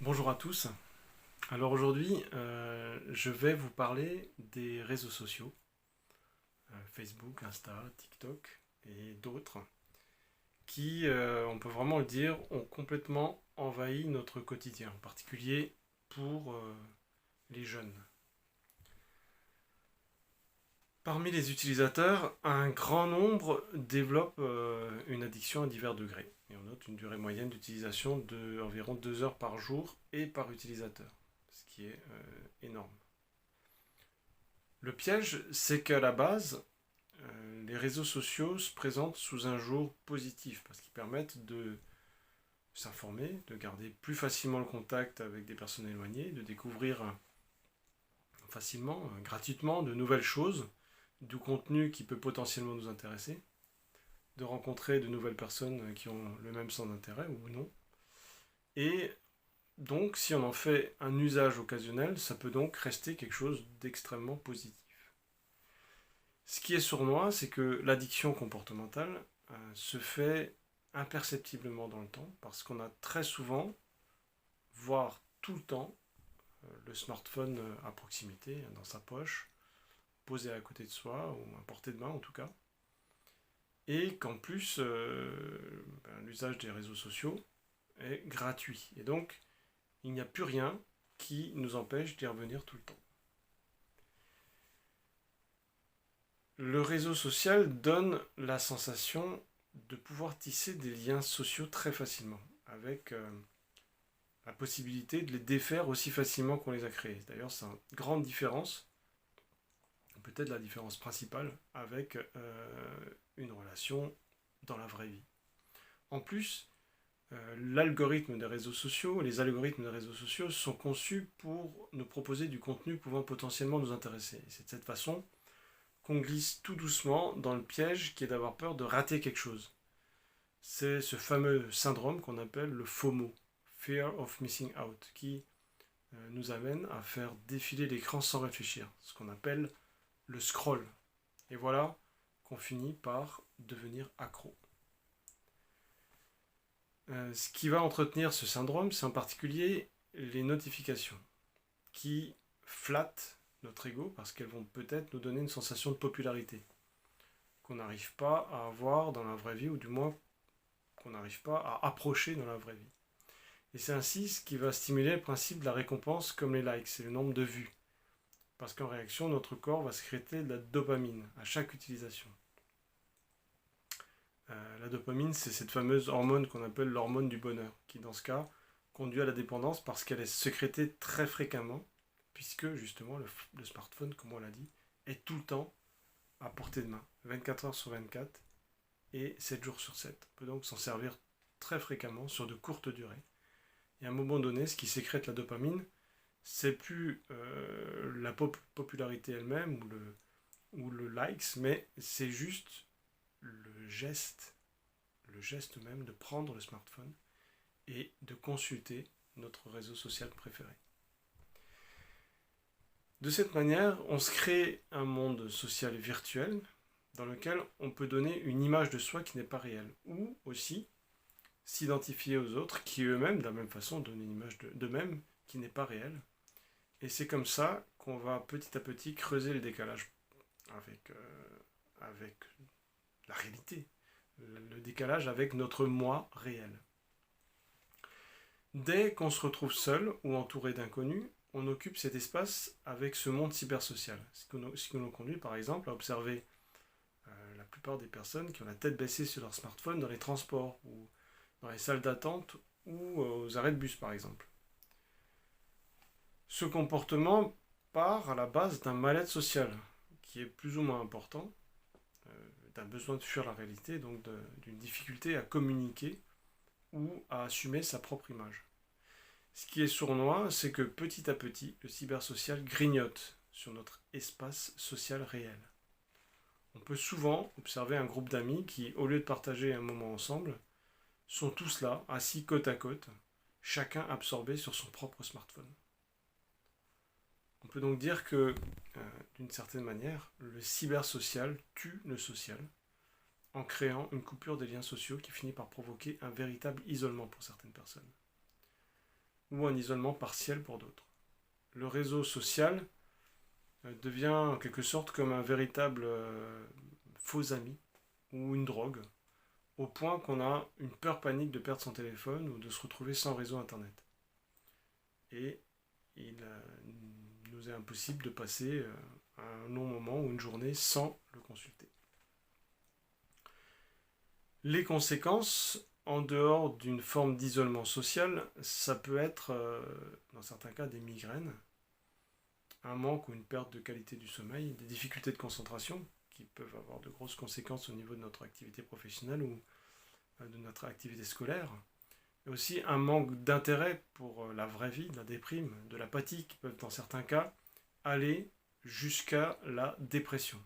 Bonjour à tous. Alors aujourd'hui, je vais vous parler des réseaux sociaux, Facebook, Insta, TikTok et d'autres, qui, on peut vraiment le dire, ont complètement envahi notre quotidien, en particulier pour les jeunes. Parmi les utilisateurs, un grand nombre développent une addiction à divers degrés. Et on note une durée moyenne d'utilisation d'environ 2 heures par jour et par utilisateur, ce qui est énorme. Le piège, c'est qu'à la base, les réseaux sociaux se présentent sous un jour positif parce qu'ils permettent de s'informer, de garder plus facilement le contact avec des personnes éloignées, de découvrir facilement, gratuitement, de nouvelles choses, du contenu qui peut potentiellement nous intéresser, de rencontrer de nouvelles personnes qui ont le même centre d'intérêt ou non. Et donc, si on en fait un usage occasionnel, ça peut donc rester quelque chose d'extrêmement positif. Ce qui est sournois, c'est que l'addiction comportementale se fait imperceptiblement dans le temps, parce qu'on a très souvent, voire tout le temps, le smartphone à proximité, dans sa poche, posé à côté de soi, ou à portée de main en tout cas, et qu'en plus, l'usage des réseaux sociaux est gratuit. Et donc, il n'y a plus rien qui nous empêche d'y revenir tout le temps. Le réseau social donne la sensation de pouvoir tisser des liens sociaux très facilement, avec la possibilité de les défaire aussi facilement qu'on les a créés. D'ailleurs, c'est une grande différence, peut-être la différence principale, avec une relation dans la vraie vie. En plus, l'algorithme des réseaux sociaux, les algorithmes des réseaux sociaux sont conçus pour nous proposer du contenu pouvant potentiellement nous intéresser. Et c'est de cette façon qu'on glisse tout doucement dans le piège qui est d'avoir peur de rater quelque chose. C'est ce fameux syndrome qu'on appelle le FOMO, Fear of Missing Out, qui nous amène à faire défiler l'écran sans réfléchir, ce qu'on appelle le scroll. Et voilà qu'on finit par devenir accro. Ce qui va entretenir ce syndrome, c'est en particulier les notifications, qui flattent notre ego parce qu'elles vont peut-être nous donner une sensation de popularité qu'on n'arrive pas à avoir dans la vraie vie, ou du moins qu'on n'arrive pas à approcher dans la vraie vie. Et c'est ainsi ce qui va stimuler le principe de la récompense comme les likes, c'est le nombre de vues. Parce qu'en réaction, notre corps va sécréter de la dopamine à chaque utilisation. La dopamine, c'est cette fameuse hormone qu'on appelle l'hormone du bonheur, qui dans ce cas conduit à la dépendance parce qu'elle est sécrétée très fréquemment, puisque justement le smartphone, comme on l'a dit, est tout le temps à portée de main, 24 heures sur 24 et 7 jours sur 7. On peut donc s'en servir très fréquemment sur de courtes durées. Et à un moment donné, ce qui sécrète la dopamine, c'est plus la popularité elle-même ou le likes, mais c'est juste le geste même de prendre le smartphone et de consulter notre réseau social préféré. De cette manière, on se crée un monde social virtuel dans lequel on peut donner une image de soi qui n'est pas réelle, ou aussi s'identifier aux autres qui eux-mêmes, de la même façon, donnent une image d'eux-mêmes qui n'est pas réelle. Et c'est comme ça qu'on va petit à petit creuser le décalage avec la réalité, le décalage avec notre moi réel. Dès qu'on se retrouve seul ou entouré d'inconnus, on occupe cet espace avec ce monde cybersocial. Ce qui nous conduit par exemple à observer la plupart des personnes qui ont la tête baissée sur leur smartphone dans les transports ou dans les salles d'attente ou aux arrêts de bus par exemple. Ce comportement part à la base d'un mal-être social qui est plus ou moins important, d'un besoin de fuir la réalité, donc d'une difficulté à communiquer ou à assumer sa propre image. Ce qui est sournois, c'est que petit à petit, le cybersocial grignote sur notre espace social réel. On peut souvent observer un groupe d'amis qui, au lieu de partager un moment ensemble, sont tous là, assis côte à côte, chacun absorbé sur son propre smartphone. On peut donc dire que, d'une certaine manière, le cybersocial tue le social, en créant une coupure des liens sociaux qui finit par provoquer un véritable isolement pour certaines personnes. ou un isolement partiel pour d'autres. Le réseau social devient en quelque sorte comme un véritable faux ami ou une drogue, au point qu'on a une peur panique de perdre son téléphone ou de se retrouver sans réseau internet. Et il nous est impossible de passer un long moment ou une journée sans le consulter. Les conséquences, en dehors d'une forme d'isolement social, ça peut être, dans certains cas, des migraines, un manque ou une perte de qualité du sommeil, des difficultés de concentration qui peuvent avoir de grosses conséquences au niveau de notre activité professionnelle ou de notre activité scolaire. Et aussi un manque d'intérêt pour la vraie vie, de la déprime, de l'apathie qui peuvent dans certains cas aller jusqu'à la dépression.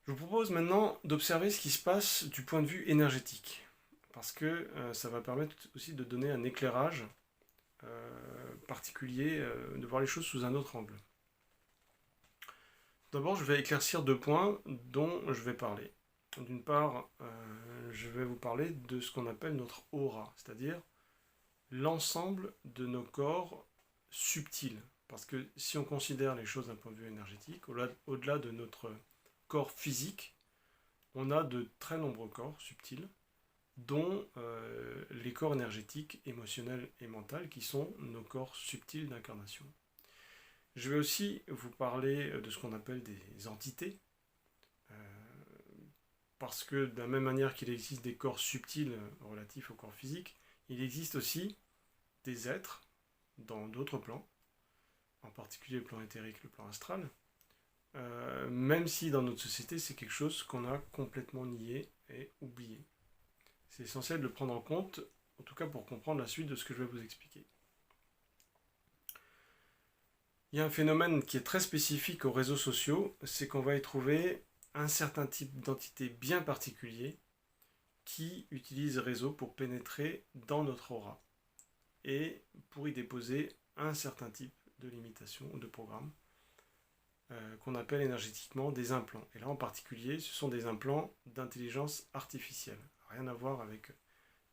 Je vous propose maintenant d'observer ce qui se passe du point de vue énergétique, parce que ça va permettre aussi de donner un éclairage particulier, de voir les choses sous un autre angle. D'abord, je vais éclaircir 2 points dont je vais parler. D'une part, je vais vous parler de ce qu'on appelle notre aura, c'est-à-dire l'ensemble de nos corps subtils. Parce que si on considère les choses d'un point de vue énergétique, au-delà de notre corps physique, on a de très nombreux corps subtils, dont les corps énergétiques, émotionnels et mentaux, qui sont nos corps subtils d'incarnation. Je vais aussi vous parler de ce qu'on appelle des entités, parce que de la même manière qu'il existe des corps subtils relatifs au corps physique, il existe aussi des êtres dans d'autres plans, en particulier le plan éthérique, le plan astral, même si dans notre société c'est quelque chose qu'on a complètement nié et oublié. C'est essentiel de le prendre en compte, en tout cas pour comprendre la suite de ce que je vais vous expliquer. Il y a un phénomène qui est très spécifique aux réseaux sociaux, c'est qu'on va y trouver un certain type d'entité bien particulier qui utilise le réseau pour pénétrer dans notre aura et pour y déposer un certain type de limitation ou de programme qu'on appelle énergétiquement des implants. Et là en particulier, ce sont des implants d'intelligence artificielle. Rien à voir avec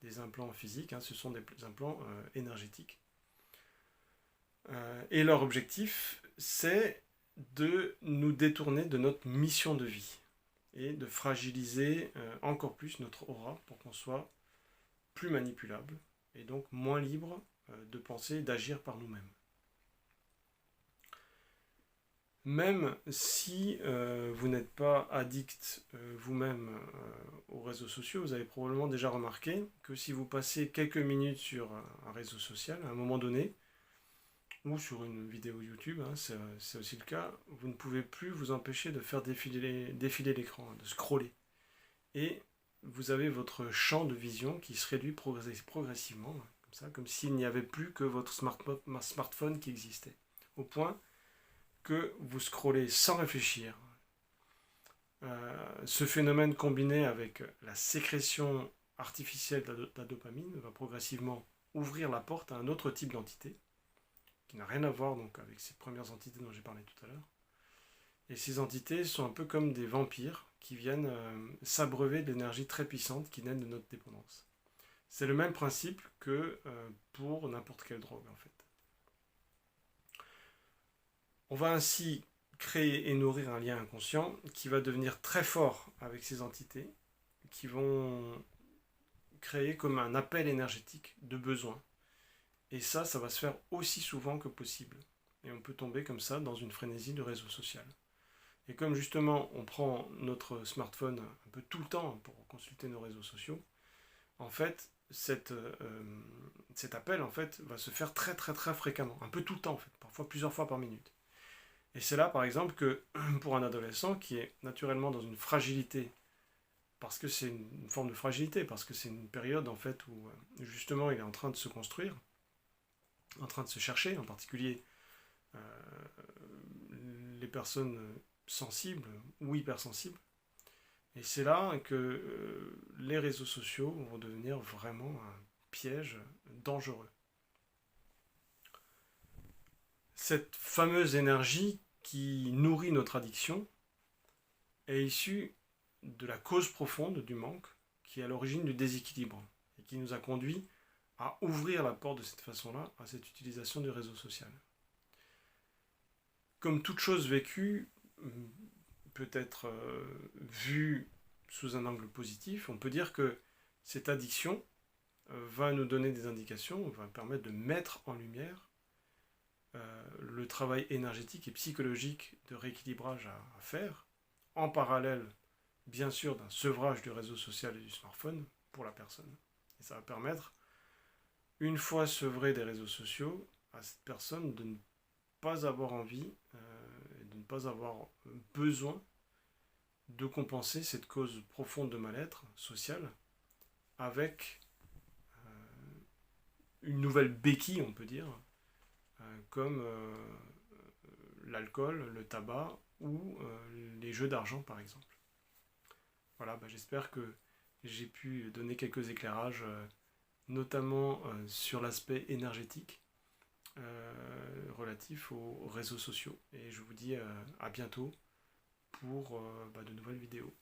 des implants physiques, ce sont des implants énergétiques. Et leur objectif, c'est de nous détourner de notre mission de vie et de fragiliser encore plus notre aura pour qu'on soit plus manipulable et donc moins libre de penser et d'agir par nous-mêmes. Même si vous n'êtes pas addict vous-même aux réseaux sociaux, vous avez probablement déjà remarqué que si vous passez quelques minutes sur un réseau social, à un moment donné, ou sur une vidéo YouTube, c'est aussi le cas, vous ne pouvez plus vous empêcher de faire défiler l'écran, de scroller. Et vous avez votre champ de vision qui se réduit progressivement, comme ça, comme s'il n'y avait plus que votre smartphone qui existait. Au point que vous scrollez sans réfléchir. Ce phénomène combiné avec la sécrétion artificielle de la dopamine va progressivement ouvrir la porte à un autre type d'entité qui n'a rien à voir donc avec ces premières entités dont j'ai parlé tout à l'heure. Et ces entités sont un peu comme des vampires qui viennent s'abreuver de l'énergie très puissante qui naît de notre dépendance. C'est le même principe que pour n'importe quelle drogue en fait. On va ainsi créer et nourrir un lien inconscient qui va devenir très fort avec ces entités, qui vont créer comme un appel énergétique de besoin. Et ça va se faire aussi souvent que possible. Et on peut tomber comme ça dans une frénésie de réseau social. Et comme justement on prend notre smartphone un peu tout le temps pour consulter nos réseaux sociaux, en fait cet appel en fait va se faire très très très fréquemment, un peu tout le temps en fait, parfois plusieurs fois par minute. Et c'est là par exemple que pour un adolescent qui est naturellement dans une fragilité, parce que c'est une forme de fragilité, parce que c'est une période en fait où justement il est en train de se construire, en train de se chercher, en particulier les personnes sensibles ou hypersensibles. Et c'est là que les réseaux sociaux vont devenir vraiment un piège dangereux. Cette fameuse énergie qui nourrit notre addiction est issue de la cause profonde du manque qui est à l'origine du déséquilibre et qui nous a conduit à ouvrir la porte de cette façon-là à cette utilisation du réseau social. Comme toute chose vécue peut être vue sous un angle positif, on peut dire que cette addiction va nous donner des indications, va permettre de mettre en lumière le travail énergétique et psychologique de rééquilibrage à faire, en parallèle, bien sûr, d'un sevrage du réseau social et du smartphone pour la personne. Et ça va permettre, une fois sevré des réseaux sociaux, à cette personne de ne pas avoir envie, de ne pas avoir besoin de compenser cette cause profonde de mal-être social avec une nouvelle béquille, on peut dire, comme l'alcool, le tabac ou les jeux d'argent par exemple. Voilà, j'espère que j'ai pu donner quelques éclairages, notamment sur l'aspect énergétique relatif aux réseaux sociaux. Et je vous dis à bientôt pour de nouvelles vidéos.